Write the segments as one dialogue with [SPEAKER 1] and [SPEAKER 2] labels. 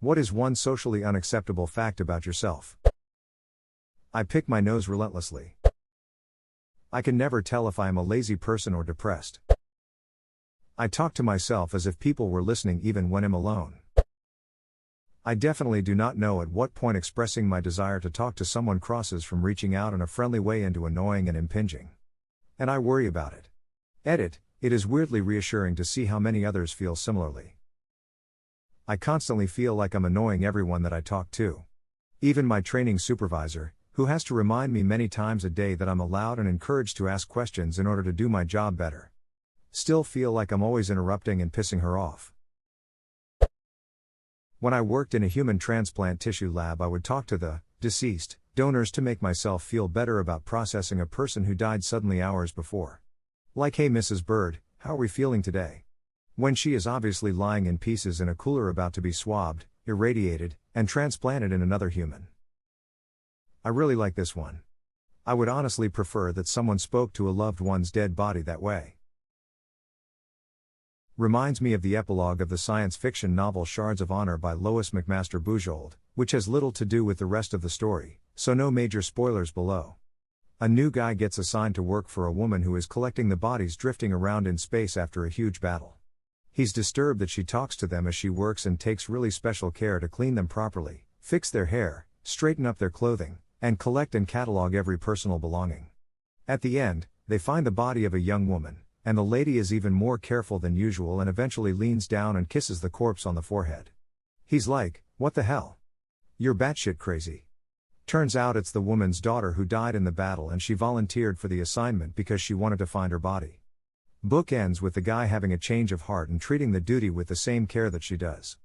[SPEAKER 1] What is one socially unacceptable fact about yourself? I pick my nose relentlessly. I can never tell if I am a lazy person or depressed. I talk to myself as if people were listening even when I'm alone. I definitely do not know at what point expressing my desire to talk to someone crosses from reaching out in a friendly way into annoying and impinging. And I worry about it. Edit, it is weirdly reassuring to see how many others feel similarly. I constantly feel like I'm annoying everyone that I talk to. Even my training supervisor, who has to remind me many times a day that I'm allowed and encouraged to ask questions in order to do my job better. Still feel like I'm always interrupting and pissing her off. When I worked in a human transplant tissue lab, I would talk to the deceased donors to make myself feel better about processing a person who died suddenly hours before. Like, "Hey Mrs. Bird, how are we feeling today?" When she is obviously lying in pieces in a cooler about to be swabbed, irradiated, and transplanted in another human. I really like this one. I would honestly prefer that someone spoke to a loved one's dead body that way. Reminds me of the epilogue of the science fiction novel Shards of Honor by Lois McMaster Bujold, which has little to do with the rest of the story, so no major spoilers below. A new guy gets assigned to work for a woman who is collecting the bodies drifting around in space after a huge battle. He's disturbed that she talks to them as she works and takes really special care to clean them properly, fix their hair, straighten up their clothing, and collect and catalog every personal belonging. At the end, they find the body of a young woman, and the lady is even more careful than usual and eventually leans down and kisses the corpse on the forehead. He's like, "What the hell? You're batshit crazy." Turns out it's the woman's daughter who died in the battle and she volunteered for the assignment because she wanted to find her body. Book ends with the guy having a change of heart and treating the duty with the same care that she does.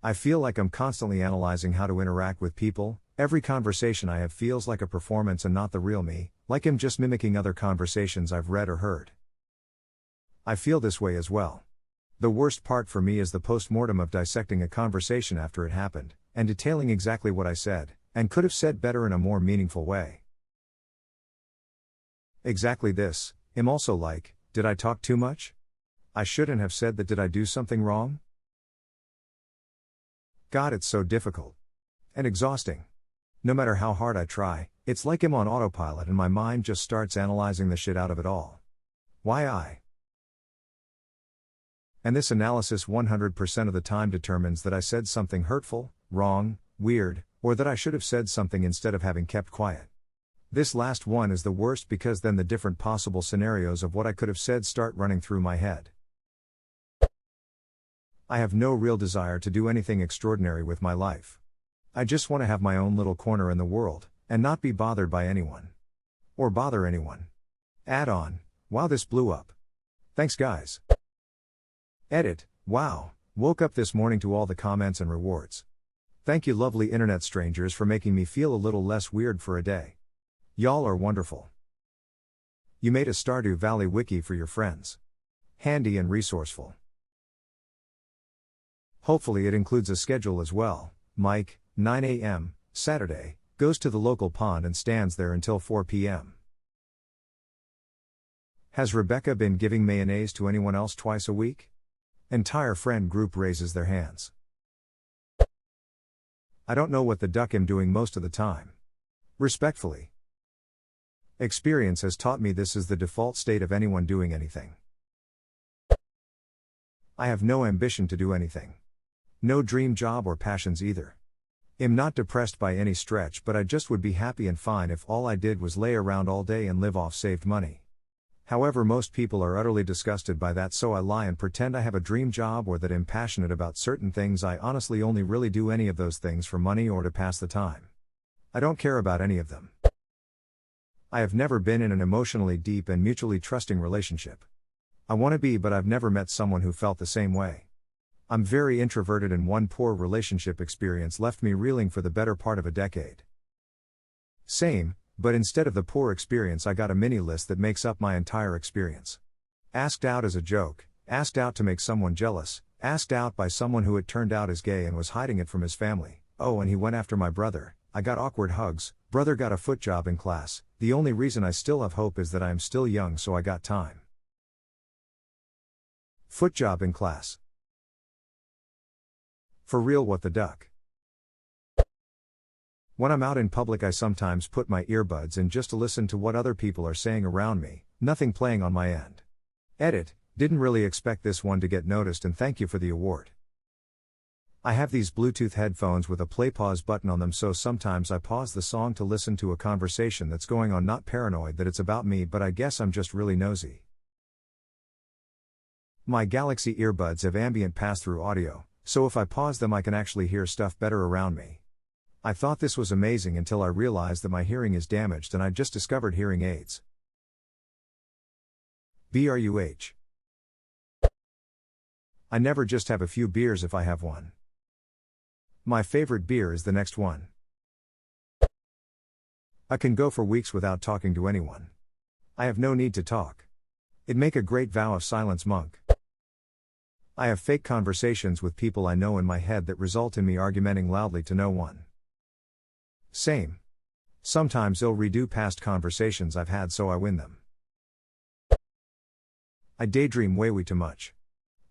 [SPEAKER 1] I feel like I'm constantly analyzing how to interact with people. Every conversation I have feels like a performance and not the real me, like I'm just mimicking other conversations I've read or heard. I feel this way as well. The worst part for me is the post-mortem of dissecting a conversation after it happened, and detailing exactly what I said, and could have said better in a more meaningful way. Exactly this, I'm also like, did I talk too much? I shouldn't have said that. Did I do something wrong? God, it's so difficult. And exhausting. No matter how hard I try, it's like I'm on autopilot and my mind just starts analyzing the shit out of it all. Why I? And this analysis 100% of the time determines that I said something hurtful, wrong, weird, or that I should have said something instead of having kept quiet. This last one is the worst because then the different possible scenarios of what I could have said start running through my head. I have no real desire to do anything extraordinary with my life. I just want to have my own little corner in the world, and not be bothered by anyone. Or bother anyone. Add on, wow, this blew up. Thanks guys. Edit, wow, woke up this morning to all the comments and rewards. Thank you lovely internet strangers for making me feel a little less weird for a day. Y'all are wonderful. You made a Stardew Valley wiki for your friends. Handy and resourceful. Hopefully it includes a schedule as well. Mike, 9 a.m., Saturday, goes to the local pond and stands there until 4 p.m. Has Rebecca been giving mayonnaise to anyone else twice a week? Entire friend group raises their hands. I don't know what the duck am doing most of the time. Respectfully. Experience has taught me this is the default state of anyone doing anything. I have no ambition to do anything. No dream job or passions either. I'm not depressed by any stretch, but I just would be happy and fine if all I did was lay around all day and live off saved money. However, most people are utterly disgusted by that, so I lie and pretend I have a dream job or that I'm passionate about certain things. I honestly only really do any of those things for money or to pass the time. I don't care about any of them. I have never been in an emotionally deep and mutually trusting relationship. I want to be, but I've never met someone who felt the same way. I'm very introverted and one poor relationship experience left me reeling for the better part of a decade. Same, but instead of the poor experience I got a mini list that makes up my entire experience. Asked out as a joke, asked out to make someone jealous, asked out by someone who it turned out is gay and was hiding it from his family. Oh, and he went after my brother. I got awkward hugs, brother got a foot job in class. The only reason I still have hope is that I am still young, so I got time. Foot job in class. For real, what the duck? When I'm out in public, I sometimes put my earbuds in just to listen to what other people are saying around me, nothing playing on my end. Edit, didn't really expect this one to get noticed, and thank you for the award. I have these Bluetooth headphones with a play pause button on them, so sometimes I pause the song to listen to a conversation that's going on, not paranoid that it's about me, but I guess I'm just really nosy. My Galaxy earbuds have ambient pass-through audio, so if I pause them I can actually hear stuff better around me. I thought this was amazing until I realized that my hearing is damaged and I just discovered hearing aids. BRUH. I never just have a few beers if I have one. My favorite beer is the next one. I can go for weeks without talking to anyone. I have no need to talk. It'd make a great vow of silence, monk. I have fake conversations with people I know in my head that result in me arguing loudly to no one. Same. Sometimes I'll redo past conversations I've had so I win them. I daydream way too much.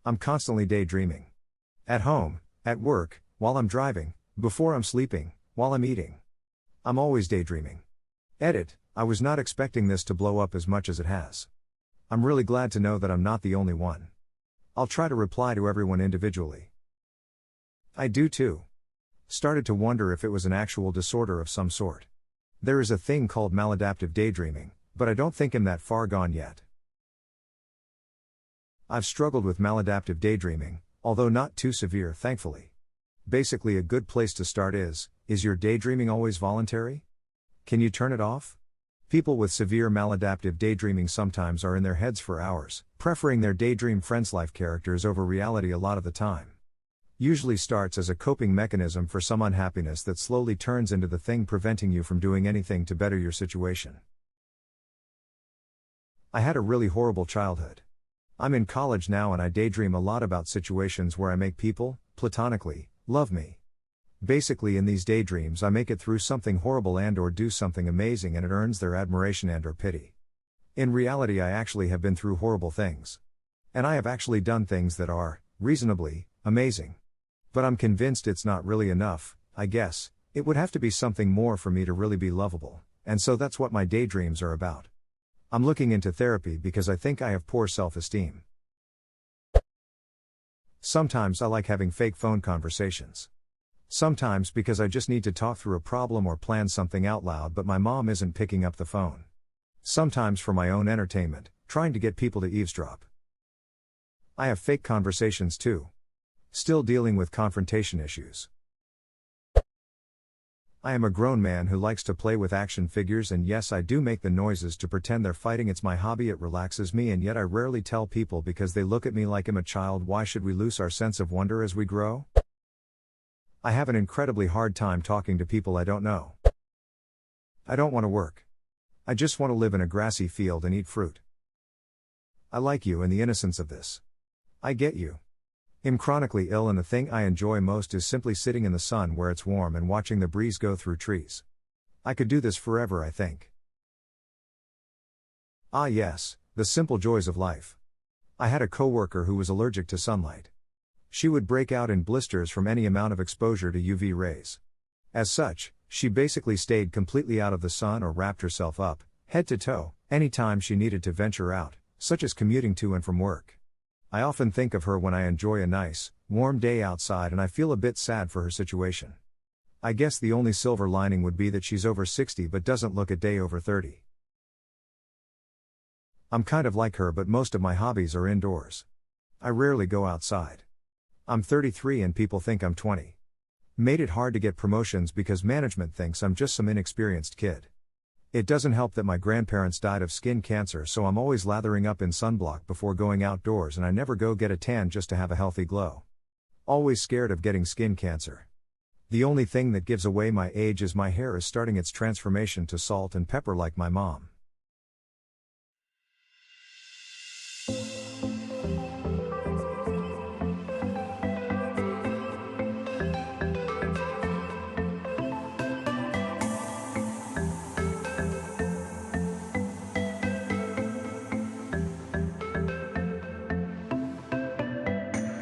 [SPEAKER 1] I'm constantly daydreaming. At home, at work, while I'm driving, before I'm sleeping, while I'm eating. I'm always daydreaming. Edit, I was not expecting this to blow up as much as it has. I'm really glad to know that I'm not the only one. I'll try to reply to everyone individually. I do too. Started to wonder if it was an actual disorder of some sort. There is a thing called maladaptive daydreaming, but I don't think I'm that far gone yet. I've struggled with maladaptive daydreaming, although not too severe, thankfully. Basically, a good place to start is your daydreaming always voluntary? Can you turn it off? People with severe maladaptive daydreaming sometimes are in their heads for hours, preferring their daydream friends' life characters over reality a lot of the time. Usually starts as a coping mechanism for some unhappiness that slowly turns into the thing preventing you from doing anything to better your situation. I had a really horrible childhood. I'm in college now and I daydream a lot about situations where I make people, platonically, love me. Basically, in these daydreams I make it through something horrible and or do something amazing and it earns their admiration and or pity. In reality, I actually have been through horrible things. And I have actually done things that are, reasonably, amazing. But I'm convinced it's not really enough. I guess it would have to be something more for me to really be lovable, and so that's what my daydreams are about. I'm looking into therapy because I think I have poor self-esteem. Sometimes I like having fake phone conversations. Sometimes because I just need to talk through a problem or plan something out loud but my mom isn't picking up the phone. Sometimes for my own entertainment, trying to get people to eavesdrop. I have fake conversations too. Still dealing with confrontation issues. I am a grown man who likes to play with action figures, and yes, I do make the noises to pretend they're fighting. It's my hobby, it relaxes me, and yet I rarely tell people because they look at me like I'm a child. Why should we lose our sense of wonder as we grow? I have an incredibly hard time talking to people I don't know. I don't want to work. I just want to live in a grassy field and eat fruit. I like you and the innocence of this. I get you. I'm chronically ill and the thing I enjoy most is simply sitting in the sun where it's warm and watching the breeze go through trees. I could do this forever, I think. Ah yes, the simple joys of life. I had a coworker who was allergic to sunlight. She would break out in blisters from any amount of exposure to UV rays. As such, she basically stayed completely out of the sun or wrapped herself up, head to toe, anytime she needed to venture out, such as commuting to and from work. I often think of her when I enjoy a nice, warm day outside and I feel a bit sad for her situation. I guess the only silver lining would be that she's over 60 but doesn't look a day over 30. I'm kind of like her, but most of my hobbies are indoors. I rarely go outside. I'm 33 and people think I'm 20. Made it hard to get promotions because management thinks I'm just some inexperienced kid. It doesn't help that my grandparents died of skin cancer, so I'm always lathering up in sunblock before going outdoors and I never go get a tan just to have a healthy glow. Always scared of getting skin cancer. The only thing that gives away my age is my hair is starting its transformation to salt and pepper like my mom.